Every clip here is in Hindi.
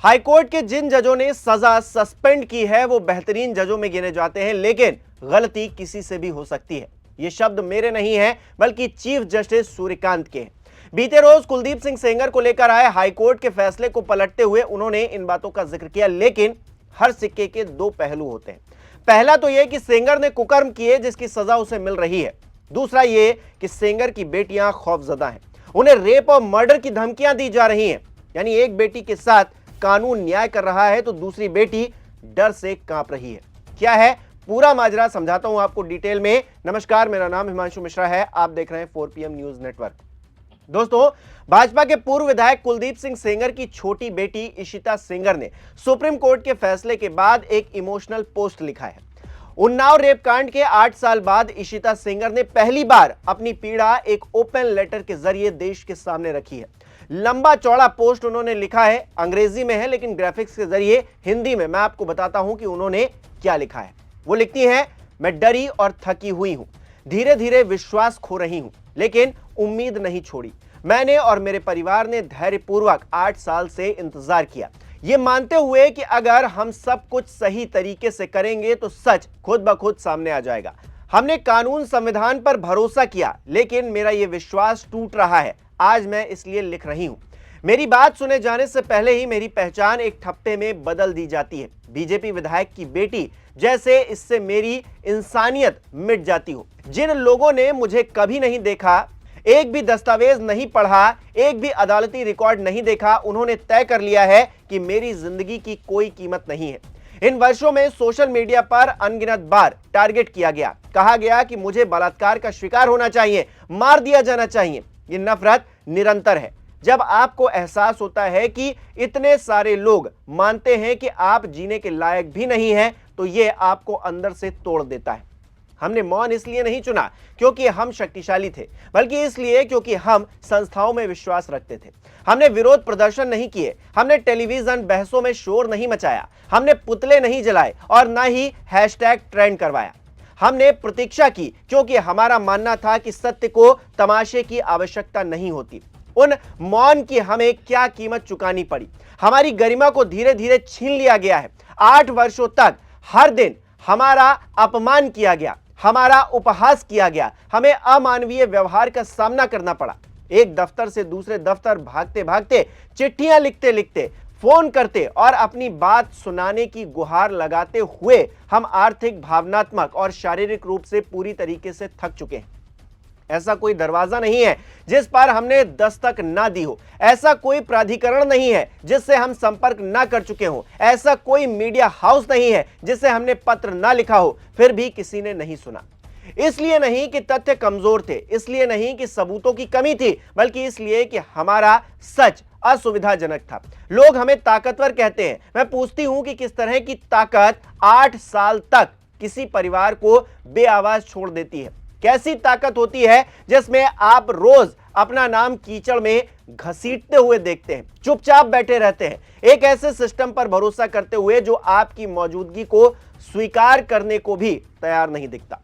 हाईकोर्ट के जिन जजों ने सजा सस्पेंड की है वो बेहतरीन जजों में गिने जाते हैं, लेकिन गलती किसी से भी हो सकती है। ये शब्द मेरे नहीं है बल्कि चीफ जस्टिस सूर्यकांत के हैं। बीते रोज कुलदीप सिंह सेंगर को लेकर आए हाईकोर्ट के फैसले को पलटते हुए उन्होंने इन बातों का जिक्र किया, लेकिन हर सिक्के के दो पहलू होते हैं। पहला तो यह कि सेंगर ने कुकर्म किए जिसकी सजा उसे मिल रही है। दूसरा ये कि सेंगर की बेटियां खौफजदा हैं, उन्हें रेप और मर्डर की धमकियां दी जा रही हैं। यानी एक बेटी के साथ कानून न्याय कर रहा है तो दूसरी बेटी डर से कांप रही है। क्या है पूरा माजरा, समझाता हूं आपको डिटेल में। नमस्कार, मेरा नाम हिमांशु मिश्रा है, आप देख रहे हैं 4PM न्यूज नेटवर्क। दोस्तों, भाजपा के पूर्व विधायक कुलदीप सिंह सेंगर की छोटी बेटी इशिता सेंगर ने सुप्रीम कोर्ट के फैसले के बाद एक इमोशनल पोस्ट लिखा है। उन्नाव रेप कांड के 8 साल बाद इशिता सेंगर ने पहली बार अपनी पीड़ा एक ओपन लेटर के जरिए देश के सामने रखी है। लंबा चौड़ा पोस्ट उन्होंने लिखा है, अंग्रेजी में है लेकिन ग्राफिक्स के जरिए हिंदी में मैं आपको बताता हूं कि उन्होंने क्या लिखा है। वो लिखती हैं, मैं डरी और थकी हुई हूं, धीरे धीरे विश्वास खो रही हूं, लेकिन उम्मीद नहीं छोड़ी। मैंने और मेरे परिवार ने धैर्यपूर्वक 8 साल से इंतजार किया, ये मानते हुए कि अगर हम सब कुछ सही तरीके से करेंगे तो सच खुद ब खुद सामने आ जाएगा। हमने कानून संविधान पर भरोसा किया, लेकिन मेरा यह विश्वास टूट रहा है। आज मैं इसलिए लिख रही हूं। मेरी बात सुने जाने से पहले ही मेरी पहचान एक ठप्पे में बदल दी जाती है। बीजेपी विधायक की बेटी जैसे इससे मेरी इंसानियत मिट जाती हो। जिन लोगों ने मुझे कभी नहीं देखा, एक भी दस्तावेज नहीं पढ़ा, एक भी अदालती रिकॉर्ड नहीं देखा, उन्होंने तय कर लिया है कि मेरी जिंदगी की कोई कीमत नहीं है। इन वर्षों में सोशल मीडिया पर अनगिनत बार टारगेट किया गया, कहा गया कि मुझे बलात्कार का शिकार होना चाहिए, मार दिया जाना चाहिए। ये नफरत निरंतर है। जब आपको एहसास होता है कि इतने सारे लोग मानते हैं कि आप जीने के लायक भी नहीं हैं, तो ये आपको अंदर से तोड़ देता है। हमने मौन इसलिए नहीं चुना क्योंकि हम शक्तिशाली थे, बल्कि इसलिए क्योंकि हम संस्थाओं में विश्वास रखते थे। हमने विरोध प्रदर्शन नहीं किए, हमने टेलीविजन बहसों में शोर नहीं मचाया, हमने पुतले नहीं जलाए और ना ही हैशटैग ट्रेंड करवाया। हमने प्रतीक्षा की क्योंकि हमारा मानना था कि सत्य को तमाशे की आवश्यकता नहीं होती। उन मौन की हमें क्या कीमत चुकानी पड़ी। हमारी गरिमा को धीरे धीरे छीन लिया गया है। 8 वर्षों तक हर दिन हमारा अपमान किया गया, हमारा उपहास किया गया, हमें अमानवीय व्यवहार का सामना करना पड़ा। एक दफ्तर से दूसरे दफ्तर भागते भागते, चिट्ठियां लिखते लिखते, फोन करते और अपनी बात सुनाने की गुहार लगाते हुए हम आर्थिक, भावनात्मक और शारीरिक रूप से पूरी तरीके से थक चुके हैं। ऐसा कोई दरवाजा नहीं है जिस पर हमने दस्तक ना दी हो, ऐसा कोई प्राधिकरण नहीं है जिससे हम संपर्क ना कर चुके हो, ऐसा कोई मीडिया हाउस नहीं है जिससे हमने पत्र ना लिखा हो, फिर भी किसी ने नहीं सुना। इसलिए नहीं कि तथ्य कमजोर थे, इसलिए नहीं कि सबूतों की कमी थी, बल्कि इसलिए कि हमारा सच असुविधाजनक था। लोग हमें ताकतवर कहते हैं। मैं पूछती हूं कि किस तरह की ताकत 8 साल तक किसी परिवार को बेआवाज छोड़ देती है। कैसी ताकत होती है जिसमें आप रोज अपना नाम कीचड़ में घसीटते हुए देखते हैं, चुपचाप बैठे रहते हैं, एक ऐसे सिस्टम पर भरोसा करते हुए जो आपकी मौजूदगी को स्वीकार करने को भी तैयार नहीं दिखता।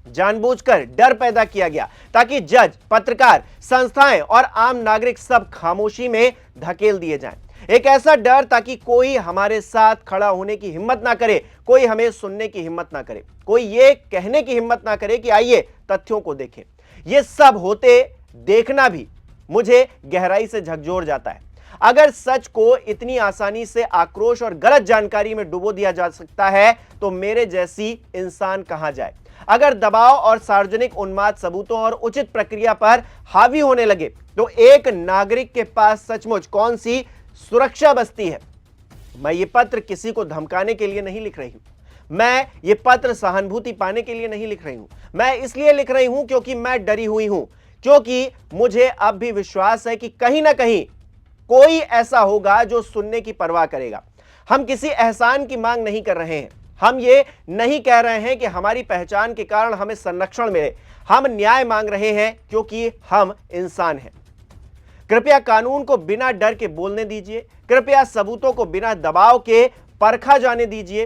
जानबूझकर डर पैदा किया गया ताकि जज, पत्रकार, संस्थाएं और आम नागरिक सब खामोशी में धकेल दिए जाएं। एक ऐसा डर ताकि कोई हमारे साथ खड़ा होने की हिम्मत ना करे, कोई हमें सुनने की हिम्मत ना करे, कोई ये कहने की हिम्मत ना करे कि आइए तथ्यों को देखें। ये सब होते देखना भी मुझे गहराई से झकझोर जाता है। अगर सच को इतनी आसानी से आक्रोश और गलत जानकारी में डुबो दिया जा सकता है तो मेरे जैसी इंसान कहां जाए। अगर दबाव और सार्वजनिक उन्माद सबूतों और उचित प्रक्रिया पर हावी होने लगे तो एक नागरिक के पास सचमुच कौन सी सुरक्षा बचती है। मैं ये पत्र किसी को धमकाने के लिए नहीं लिख रही हूं, मैं ये पत्र सहानुभूति पाने के लिए नहीं लिख रही हूं। मैं इसलिए लिख रही हूं क्योंकि मैं डरी हुई हूं, क्योंकि मुझे अब भी विश्वास है कि कहीं ना कहीं कोई ऐसा होगा जो सुनने की परवाह करेगा। हम किसी एहसान की मांग नहीं कर रहे हैं, हम ये नहीं कह रहे हैं कि हमारी पहचान के कारण हमें संरक्षण मिले। हम न्याय मांग रहे हैं क्योंकि हम इंसान हैं। कृपया कानून को बिना डर के बोलने दीजिए, कृपया सबूतों को बिना दबाव के परखा जाने दीजिए,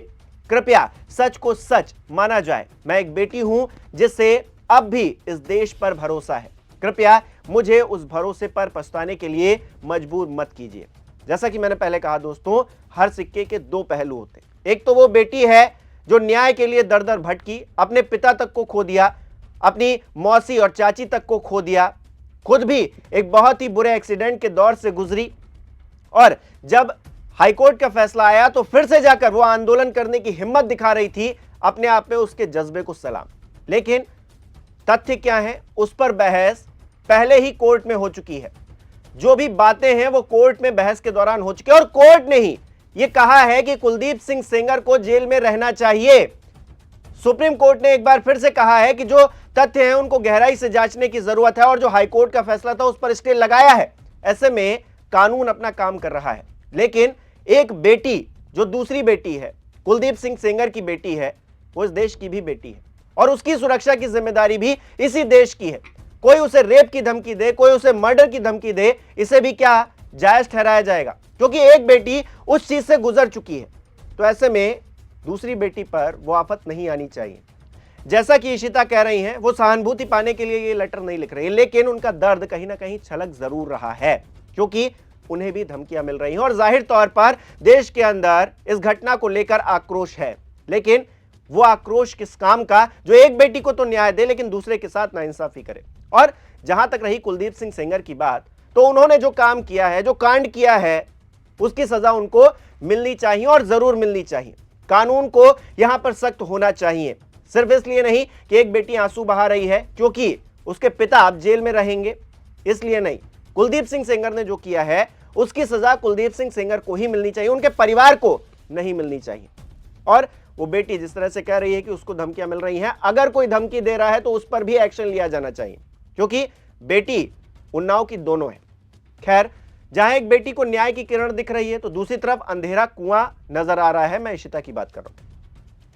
कृपया सच को सच माना जाए। मैं एक बेटी हूं जिससे अब भी इस देश पर भरोसा है। कृपया मुझे उस भरोसे पर पछताने के लिए मजबूर मत कीजिए। जैसा कि मैंने पहले कहा दोस्तों, हर सिक्के के दो पहलू होते हैं। एक तो वो बेटी है जो न्याय के लिए दर दर भटकी, अपने पिता तक को खो दिया, अपनी मौसी और चाची तक को खो दिया, खुद भी एक बहुत ही बुरे एक्सीडेंट के दौर से गुजरी, और जब हाईकोर्ट का फैसला आया तो फिर से जाकर वो आंदोलन करने की हिम्मत दिखा रही थी। अपने आप में उसके जज्बे को सलाम। लेकिन तथ्य क्या है, उस पर बहस पहले ही कोर्ट में हो चुकी है। जो भी बातें हैं वो कोर्ट में बहस के दौरान हो चुकी है, और कोर्ट ने ही ये कहा है कि कुलदीप सिंह सेंगर को जेल में रहना चाहिए। सुप्रीम कोर्ट ने एक बार फिर से कहा है कि जो तथ्य हैं उनको गहराई से जांचने की जरूरत है, और जो हाईकोर्ट का फैसला था उस पर स्टे लगाया है। ऐसे में कानून अपना काम कर रहा है। लेकिन एक बेटी, जो दूसरी बेटी है, कुलदीप सिंह सेंगर की बेटी है, वो इस देश की भी बेटी है, और उसकी सुरक्षा की जिम्मेदारी भी इसी देश की है। कोई उसे रेप की धमकी दे, कोई उसे मर्डर की धमकी दे, इसे भी क्या जायज ठहराया जाएगा? क्योंकि एक बेटी उस चीज से गुजर चुकी है। तो ऐसे में दूसरी बेटी पर वो आफत नहीं आनी चाहिए। जैसा कि इशिता कह रही हैं, वो सहानुभूति पाने के लिए ये लेटर नहीं लिख रही, लेकिन उनका दर्द कहीं ना कहीं छलक जरूर रहा है, क्योंकि उन्हें भी धमकियां मिल रही हैं, और जाहिर तौर पर देश के अंदर इस घटना को लेकर आक्रोश है। लेकिन वो आक्रोश किस काम का, जो एक बेटी को तो न्याय दे लेकिन दूसरे के साथ नाइंसाफी करे। और जहां तक रही कुलदीप सिंह सेंगर की बात, तो उन्होंने जो काम किया है, जो कांड किया है, उसकी सजा उनको मिलनी चाहिए, और जरूर मिलनी चाहिए। कानून को यहां पर सख्त होना चाहिए। सिर्फ इसलिए नहीं कि एक बेटी आंसू बहा रही है क्योंकि उसके पिता अब जेल में रहेंगे, इसलिए नहीं। कुलदीप सिंह सेंगर ने जो किया है उसकी सजा कुलदीप सिंह सेंगर को ही मिलनी चाहिए, उनके परिवार को नहीं मिलनी चाहिए। और वो बेटी जिस तरह से कह रही है कि उसको धमकियां मिल रही हैं, अगर कोई धमकी दे रहा है तो उस पर भी एक्शन लिया जाना चाहिए, क्योंकि बेटी उन्नाव की दोनों है। खैर, जहां एक बेटी को न्याय की किरण दिख रही है तो दूसरी तरफ अंधेरा कुआं नजर आ रहा है। मैं इशिता की बात कर रहा हूं।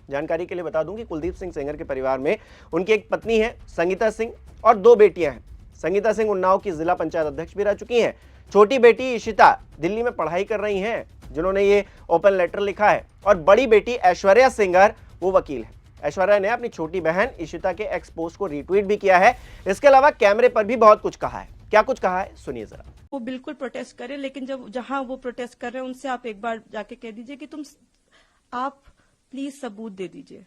जानकारी के लिए बता दूं कि कुलदीप सिंह सेंगर के परिवार में उनकी एक पत्नी है संगीता सिंह, और दो बेटियां हैं। संगीता सिंह उन्नाव की जिला पंचायत अध्यक्ष भी रह चुकी हैं। छोटी बेटी इशिता दिल्ली में पढ़ाई कर रही हैं, जिन्होंने ये ओपन लेटर लिखा है, और बड़ी बेटी ऐश्वर्या सिंगर वो वकील है। ऐश्वर्या ने अपनी छोटी बहन इशिता के एक्स पोस्ट को रीट्वीट भी किया है। इसके अलावा कैमरे पर भी बहुत कुछ कहा है। क्या कुछ कहा है, सुनिए जरा। वो बिल्कुल प्रोटेस्ट करें, लेकिन जहां वो प्रोटेस्ट कर रहे हैं उनसे आप एक बार जाके कह दीजिए कि आप प्लीज सबूत दे दीजिए,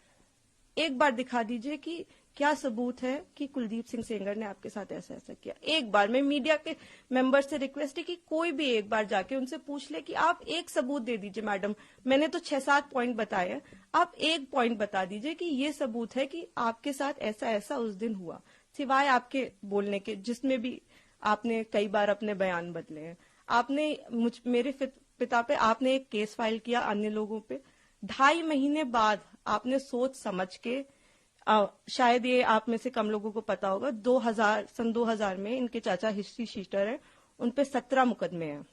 एक बार दिखा दीजिए कि क्या सबूत है कि कुलदीप सिंह सेंगर ने आपके साथ ऐसा ऐसा किया। एक बार मैं मीडिया के मेंबर से रिक्वेस्ट है कि कोई भी एक बार जाके उनसे पूछ ले कि आप एक सबूत दे दीजिए। मैडम, मैंने तो 6-7 पॉइंट बताए हैं, आप एक पॉइंट बता दीजिए कि ये सबूत है कि आपके साथ ऐसा ऐसा उस दिन हुआ, सिवाय आपके बोलने के, जिसमें भी आपने कई बार अपने बयान बदले हैं। आपने मेरे पिता पे आपने एक केस फाइल किया, अन्य लोगों पे 2.5 महीने बाद आपने सोच समझ के, शायद ये आप में से कम लोगों को पता होगा, सन 2000 में इनके चाचा हिस्ट्री शीटर हैं, उन पे 17 मुकदमे हैं,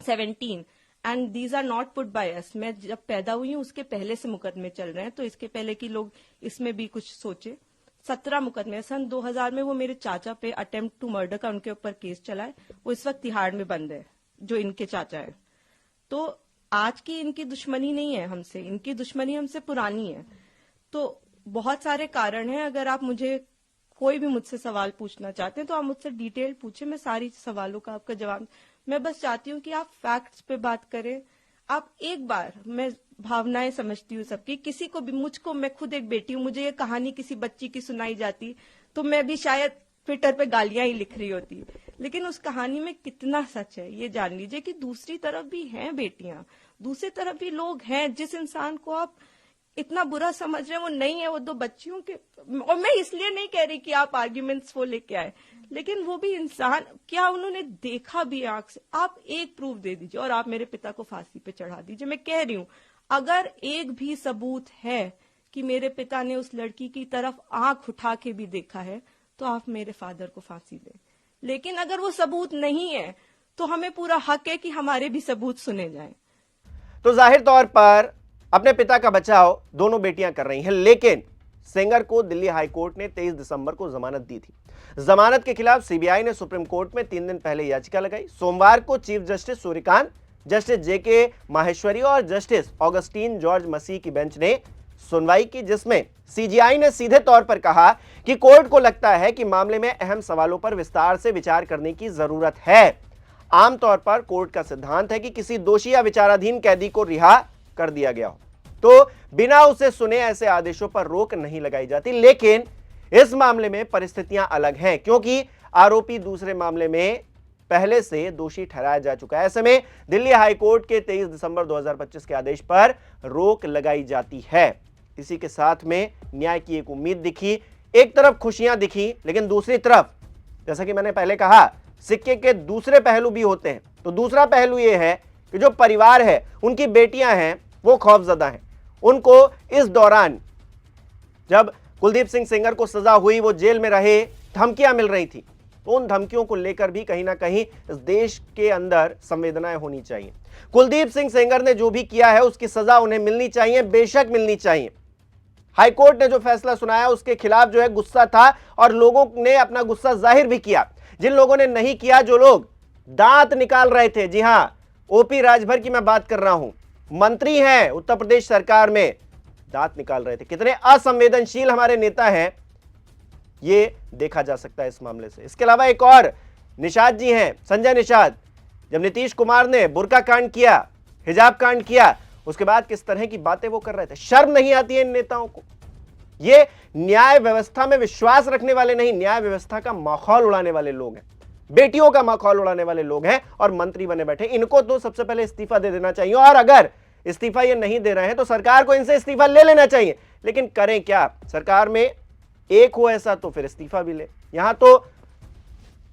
17, and these are not put by us. मैं जब पैदा हुई हूं उसके पहले से मुकदमे चल रहे हैं, तो इसके पहले कि लोग इसमें भी कुछ सोचे। 17 मुकदमे सन 2000 में वो मेरे चाचा पे अटेम्प्ट टू मर्डर का उनके ऊपर केस चला है, वो इस वक्त तिहाड़ में बंद है, जो इनके चाचा है। तो आज की इनकी दुश्मनी नहीं है हमसे, इनकी दुश्मनी हमसे पुरानी है। तो बहुत सारे कारण हैं। अगर आप कोई भी मुझसे सवाल पूछना चाहते हैं तो आप मुझसे डिटेल पूछे, मैं सारी सवालों का आपका जवाब। मैं बस चाहती हूँ कि आप फैक्ट्स पे बात करें। आप एक बार, मैं भावनाएं समझती हूँ सबकी, किसी को भी, मुझको, मैं खुद एक बेटी हूँ, मुझे ये कहानी किसी बच्ची की सुनाई जाती तो मैं भी शायद ट्विटर पे गालियां ही लिख रही होती, लेकिन उस कहानी में कितना सच है ये जान लीजिए कि दूसरी तरफ भी हैं बेटियां, दूसरी तरफ भी लोग हैं। जिस इंसान को आप इतना बुरा समझ रहे हैं वो नहीं है, वो 2 बच्चियों के, और मैं इसलिए नहीं कह रही कि आप आर्ग्यूमेंट्स वो लेके आए, लेकिन वो भी इंसान, क्या उन्होंने देखा भी आंख से? आप एक प्रूफ दे दीजिए और आप मेरे पिता को फांसी पे चढ़ा दीजिए। मैं कह रही हूं, अगर एक भी सबूत है कि मेरे पिता ने उस लड़की की तरफ आंख उठा के भी देखा है तो आप मेरे फादर को फांसी दें। लेकिन अगर वो सबूत नहीं है तो हमें पूरा हक है कि हमारे भी सबूत सुने जाएं। तो जाहिर तौर पर अपने पिता का बचाव दोनों बेटियां कर रही हैं, लेकिन सेंगर को दिल्ली हाईकोर्ट ने 23 दिसंबर को जमानत दी थी। जमानत के खिलाफ सीबीआई ने सुप्रीम कोर्ट में 3 दिन पहले याचिका लगाई। सोमवार को चीफ जस्टिस सूर्यकांत, जस्टिस जेके माहेश्वरी और जस्टिस ऑगस्टीन जॉर्ज मसीह की बेंच ने सुनवाई की, जिसमें सीजीआई ने सीधे तौर पर कहा कि कोर्ट को लगता है कि मामले में अहम सवालों पर विस्तार से विचार करने की जरूरत है। आमतौर पर कोर्ट का सिद्धांत है कि किसी दोषी या विचाराधीन कैदी को रिहा कर दिया गया हो तो बिना उसे सुने ऐसे आदेशों पर रोक नहीं लगाई जाती। लेकिन इस मामले में परिस्थितियां अलग हैं, क्योंकि आरोपी दूसरे मामले में पहले से दोषी ठहराया जा चुका है। ऐसे में दिल्ली हाईकोर्ट के 23 दिसंबर 2025 के आदेश पर रोक लगाई जाती है। इसी के साथ में न्याय की एक उम्मीद दिखी, एक तरफ खुशियां दिखी, लेकिन दूसरी तरफ जैसा कि मैंने पहले कहा, सिक्के के दूसरे पहलू भी होते हैं। तो दूसरा पहलू यह है कि जो परिवार है, उनकी बेटियां हैं, वो खौफजदा हैं। उनको इस दौरान जब कुलदीप सिंह सेंगर को सजा हुई, वो जेल में रहे, धमकियां मिल रही थी, तो उन धमकियों को लेकर भी कहीं ना कहीं इस देश के अंदर संवेदनाएं होनी चाहिए। कुलदीप सिंह सेंगर ने जो भी किया है उसकी सजा उन्हें मिलनी चाहिए, बेशक मिलनी चाहिए। हाईकोर्ट ने जो फैसला सुनाया उसके खिलाफ जो है गुस्सा था और लोगों ने अपना गुस्सा जाहिर भी किया। जिन लोगों ने नहीं किया, जो लोग दांत निकाल रहे थे, जी हां, ओपी राजभर की मैं बात कर रहा हूं, मंत्री हैं उत्तर प्रदेश सरकार में, दांत निकाल रहे थे। कितने असंवेदनशील हमारे नेता हैं, ये देखा जा सकता है इस मामले से। इसके अलावा एक और निषाद जी हैं, संजय निषाद। जब नीतीश कुमार ने बुर्का कांड किया, हिजाब कांड किया, उसके बाद किस तरह की बातें वो कर रहे थे। शर्म नहीं आती है इन नेताओं को। ये न्याय व्यवस्था में विश्वास रखने वाले नहीं, न्याय व्यवस्था का माहौल उड़ाने वाले लोग हैं, बेटियों का माहौल उड़ाने वाले लोग हैं और मंत्री बने बैठे। इनको तो सबसे पहले इस्तीफा दे देना चाहिए, और अगर इस्तीफा ये नहीं दे रहे हैं तो सरकार को इनसे इस्तीफा ले लेना चाहिए। लेकिन करें क्या, सरकार में एक हो ऐसा तो फिर इस्तीफा भी ले। यहां तो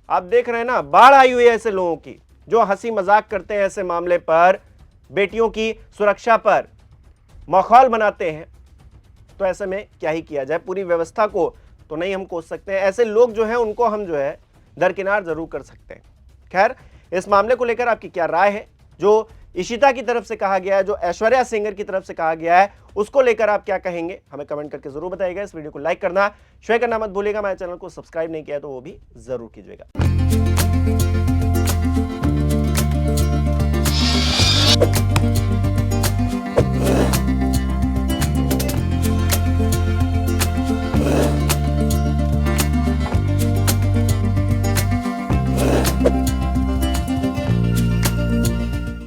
आप देख रहे हैं ना, बाढ़ आई हुई है ऐसे लोगों की जो हंसी मजाक करते हैं ऐसे मामले पर, बेटियों की सुरक्षा पर माहौल बनाते हैं। तो ऐसे में क्या ही किया जाए, पूरी व्यवस्था को तो नहीं हम कोस सकते हैं। ऐसे लोग जो हैं उनको हम जो है दरकिनार जरूर कर सकते हैं। खैर, इस मामले को लेकर आपकी क्या राय है? जो इशिता की तरफ से कहा गया है, जो ऐश्वर्या सिंगर की तरफ से कहा गया है, उसको लेकर आप क्या कहेंगे, हमें कमेंट करके जरूर बताइएगा। इस वीडियो को लाइक करना, शेयर करना मत भूलिएगा। हमारे चैनल को सब्सक्राइब नहीं किया तो वो भी जरूर कीजिएगा।